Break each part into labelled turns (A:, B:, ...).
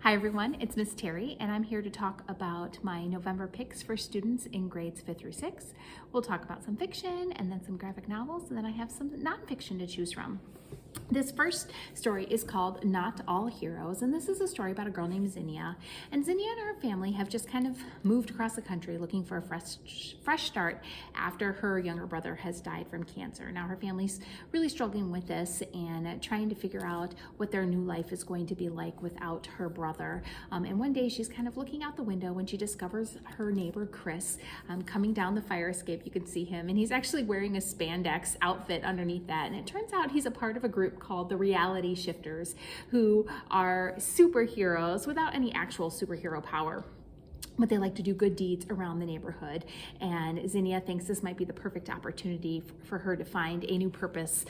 A: Hi everyone, it's Miss Terry and I'm here to talk about my November picks for students in grades 5th through 6th. We'll talk about some fiction and then some graphic novels, and then I have some nonfiction to choose from. This first story is called Not All Heroes, and this is a story about a girl named Zinnia. And Zinnia and her family have just kind of moved across the country looking for a fresh start after her younger brother has died from cancer. Now her family's really struggling with this and trying to figure out what their new life is going to be like without her brother. And one day she's kind of looking out the window when she discovers her neighbor Chris coming down the fire escape. You can see him, and he's actually wearing a spandex outfit underneath that. And it turns out he's a part of a group called the Reality Shifters, who are superheroes without any actual superhero power. But they like to do good deeds around the neighborhood. And Zinnia thinks this might be the perfect opportunity for her to find a new purpose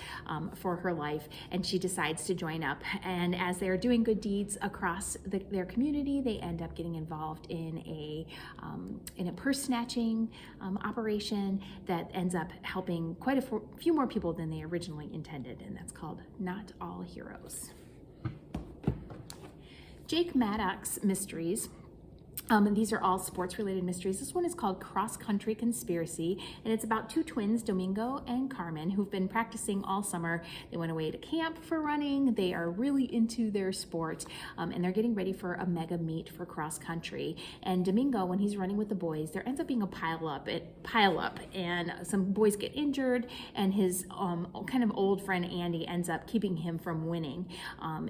A: for her life. And she decides to join up. And as they're doing good deeds across their community, they end up getting involved in a purse snatching operation that ends up helping quite a few more people than they originally intended. And that's called Not All Heroes. Jake Maddox Mysteries. These are all sports-related mysteries. This one is called Cross Country Conspiracy, and it's about two twins, Domingo and Carmen, who've been practicing all summer. They went away to camp for running. They are really into their sport, and they're getting ready for a mega meet for cross country. And Domingo, when he's running with the boys, there ends up being a pile up, and some boys get injured, and his kind of old friend Andy ends up keeping him from winning.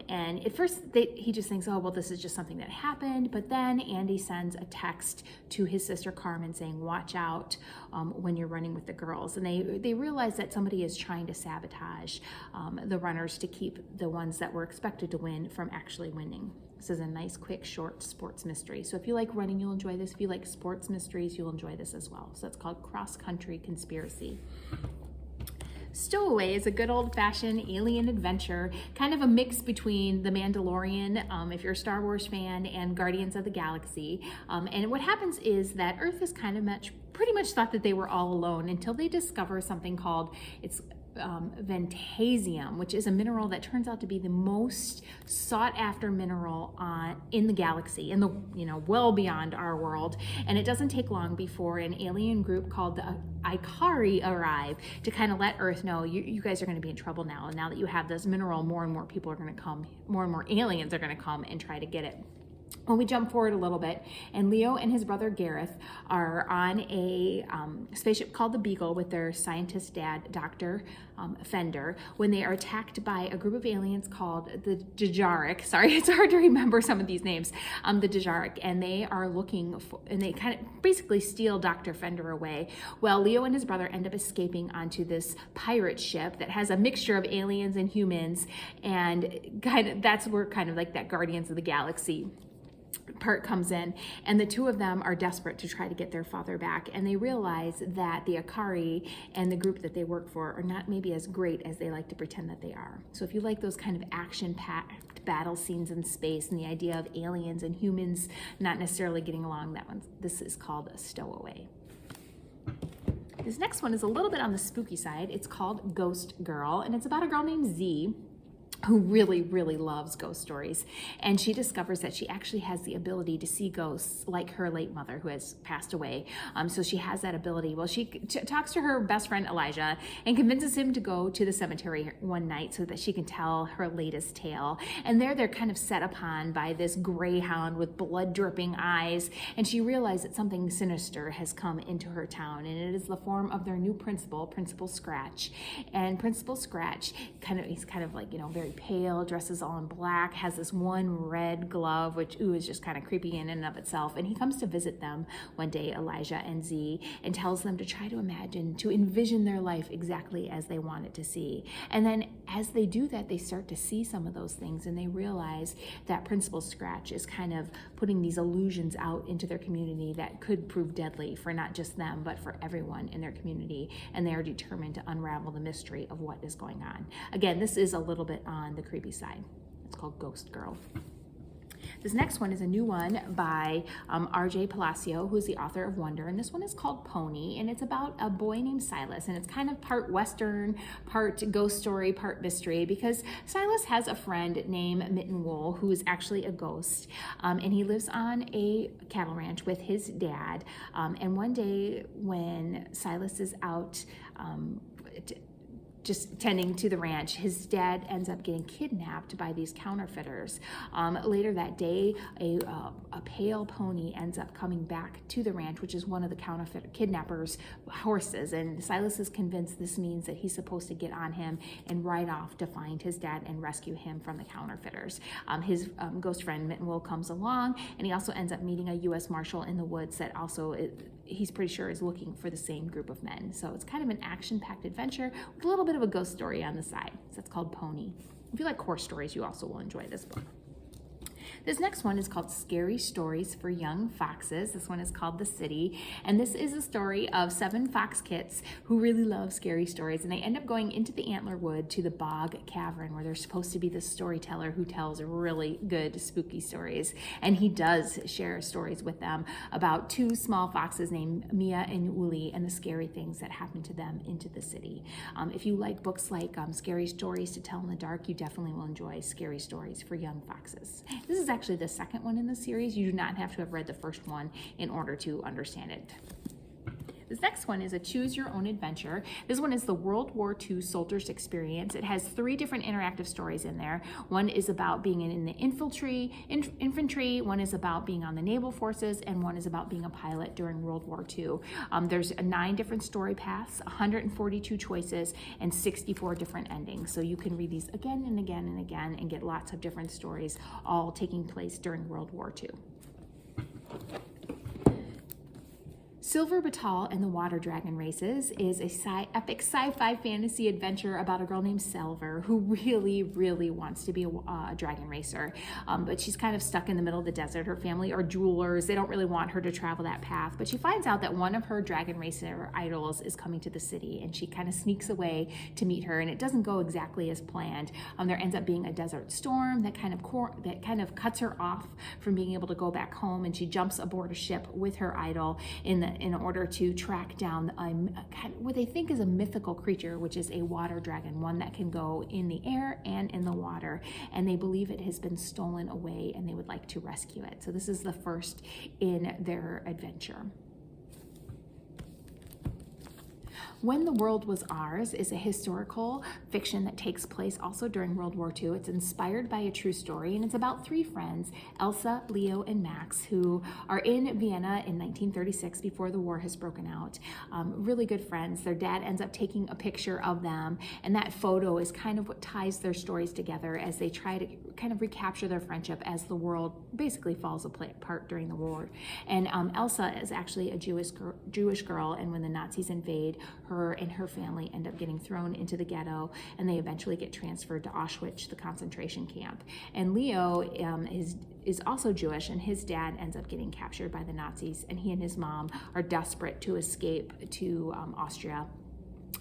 A: And at first, he just thinks, oh, well, this is just something that happened. But then Andy sends a text to his sister Carmen saying, watch out when you're running with the girls. And they realize that somebody is trying to sabotage the runners to keep the ones that were expected to win from actually winning. This is a nice, quick, short sports mystery. So if you like running, you'll enjoy this. If you like sports mysteries, you'll enjoy this as well. So it's called Cross Country Conspiracy. Stowaway is a good old-fashioned alien adventure, kind of a mix between The Mandalorian, if you're a Star Wars fan, and Guardians of the Galaxy. And what happens is that Earth is kind of pretty much thought that they were all alone until they discover something called Ventasium, which is a mineral that turns out to be the most sought-after mineral in the galaxy, well beyond our world. And it doesn't take long before an alien group called the Ikari arrive to kind of let Earth know, you guys are going to be in trouble now. And now that you have this mineral, more and more people are going to come, more and more aliens are going to come and try to get it. When we jump forward a little bit, and Leo and his brother Gareth are on a spaceship called the Beagle with their scientist dad, Dr. Fender, when they are attacked by a group of aliens called the Dejaric. Sorry, it's hard to remember some of these names. The Dejaric, and they are looking for, and they kind of basically steal Dr. Fender away. Well, Leo and his brother end up escaping onto this pirate ship that has a mixture of aliens and humans, and that's where kind of like that Guardians of the Galaxy part comes in, and the two of them are desperate to try to get their father back, and they realize that the Ikari and the group that they work for are not maybe as great as they like to pretend that they are. So if you like those kind of action-packed battle scenes in space and the idea of aliens and humans not necessarily getting along, this is called a Stowaway. This next one is a little bit on the spooky side. It's called Ghost Girl, and it's about a girl named Z who really, really loves ghost stories. And she discovers that she actually has the ability to see ghosts like her late mother who has passed away. So she has that ability. Well, she talks to her best friend Elijah and convinces him to go to the cemetery one night so that she can tell her latest tale. And there they're kind of set upon by this greyhound with blood dripping eyes. And she realizes that something sinister has come into her town, and it is the form of their new principal, Principal Scratch. And Principal Scratch, he's kind of like, very pale, dresses all in black, has this one red glove, which is just kind of creepy in and of itself. And he comes to visit them one day, Elijah and Z, and tells them to try to envision their life exactly as they want it to see. And then as they do that, they start to see some of those things, and they realize that Principal Scratch is kind of putting these illusions out into their community that could prove deadly for not just them, but for everyone in their community. And they are determined to unravel the mystery of what is going on. Again, this is a little bit on the creepy side. It's called Ghost Girl. This next one is a new one by R.J. Palacio, who's the author of Wonder, and this one is called Pony, and it's about a boy named Silas, and it's kind of part Western, part ghost story, part mystery, because Silas has a friend named Mitten Wool, who is actually a ghost, and he lives on a cattle ranch with his dad, and one day when Silas is out just tending to the ranch, his dad ends up getting kidnapped by these counterfeiters. Later that day, a pale pony ends up coming back to the ranch, which is one of the counterfeit kidnappers' horses. And Silas is convinced this means that he's supposed to get on him and ride off to find his dad and rescue him from the counterfeiters. His ghost friend Mitten Wool comes along, and he also ends up meeting a U.S. Marshal in the woods that also he's pretty sure is looking for the same group of men. So it's kind of an action-packed adventure with a little bit of a ghost story on the side. So it's called Pony. If you like horror stories, you also will enjoy this book. This next one is called Scary Stories for Young Foxes. This one is called The City, and this is a story of 7 fox kits who really love scary stories, and they end up going into the antler wood to the bog cavern where they're supposed to be the storyteller who tells really good spooky stories, and he does share stories with them about 2 small foxes named Mia and Uli and the scary things that happen to them into the city. If you like books like Scary Stories to Tell in the Dark, you definitely will enjoy Scary Stories for Young Foxes. This is actually the second one in the series. You do not have to have read the first one in order to understand it. This next one is a choose your own adventure. This one is the World War II soldier's experience. It has 3 different interactive stories in there. One is about being in the infantry, one is about being on the naval forces, and one is about being a pilot during World War II. There's 9 different story paths, 142 choices, and 64 different endings. So you can read these again and again and again and get lots of different stories all taking place during World War II. Silver Battall and the Water Dragon Races is a epic sci-fi fantasy adventure about a girl named Silver who really wants to be a dragon racer, but she's kind of stuck in the middle of the desert. Her family are jewelers. They don't really want her to travel that path, but she finds out that one of her dragon racer idols is coming to the city, and she kind of sneaks away to meet her, and it doesn't go exactly as planned. There ends up being a desert storm that kind of cuts her off from being able to go back home, and she jumps aboard a ship with her idol in order to track down what they think is a mythical creature, which is a water dragon, one that can go in the air and in the water, and they believe it has been stolen away and they would like to rescue it. So this is the first in their adventure. When the World Was Ours is a historical fiction that takes place also during World War II. It's inspired by a true story, and it's about 3 friends, Elsa, Leo, and Max, who are in Vienna in 1936 before the war has broken out. Really good friends. Their dad ends up taking a picture of them, and that photo is kind of what ties their stories together as they try to kind of recapture their friendship as the world basically falls apart during the war. And Elsa is actually a Jewish girl, and when the Nazis invade, her and her family end up getting thrown into the ghetto, and they eventually get transferred to Auschwitz, the concentration camp. And Leo is also Jewish, and his dad ends up getting captured by the Nazis, and he and his mom are desperate to escape to Austria.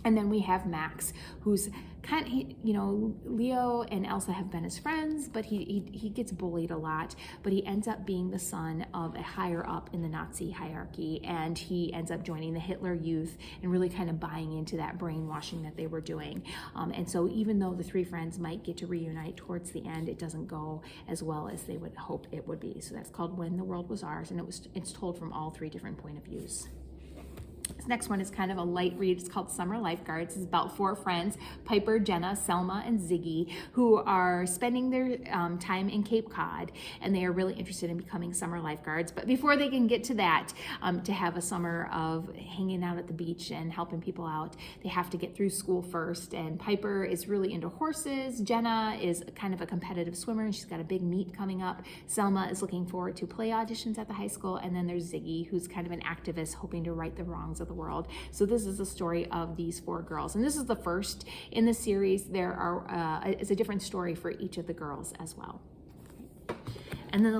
A: And then we have Max, who's kind of, Leo and Elsa have been his friends, but he gets bullied a lot, but he ends up being the son of a higher up in the Nazi hierarchy, and he ends up joining the Hitler Youth and really kind of buying into that brainwashing that they were doing. And so even though the 3 friends might get to reunite towards the end, it doesn't go as well as they would hope it would be. So that's called When the World Was Ours, and it's told from all 3 different point of views. This next one is kind of a light read. It's called Summer Lifeguards. It's about 4 friends, Piper, Jenna, Selma, and Ziggy, who are spending their time in Cape Cod, and they are really interested in becoming summer lifeguards. But before they can get to that, to have a summer of hanging out at the beach and helping people out, they have to get through school first. And Piper is really into horses. Jenna is kind of a competitive swimmer, and she's got a big meet coming up. Selma is looking forward to play auditions at the high school. And then there's Ziggy, who's kind of an activist hoping to right the wrongs of the world. So this is the story of these 4 girls, and this is the first in the series. There is a different story for each of the girls as well. And then the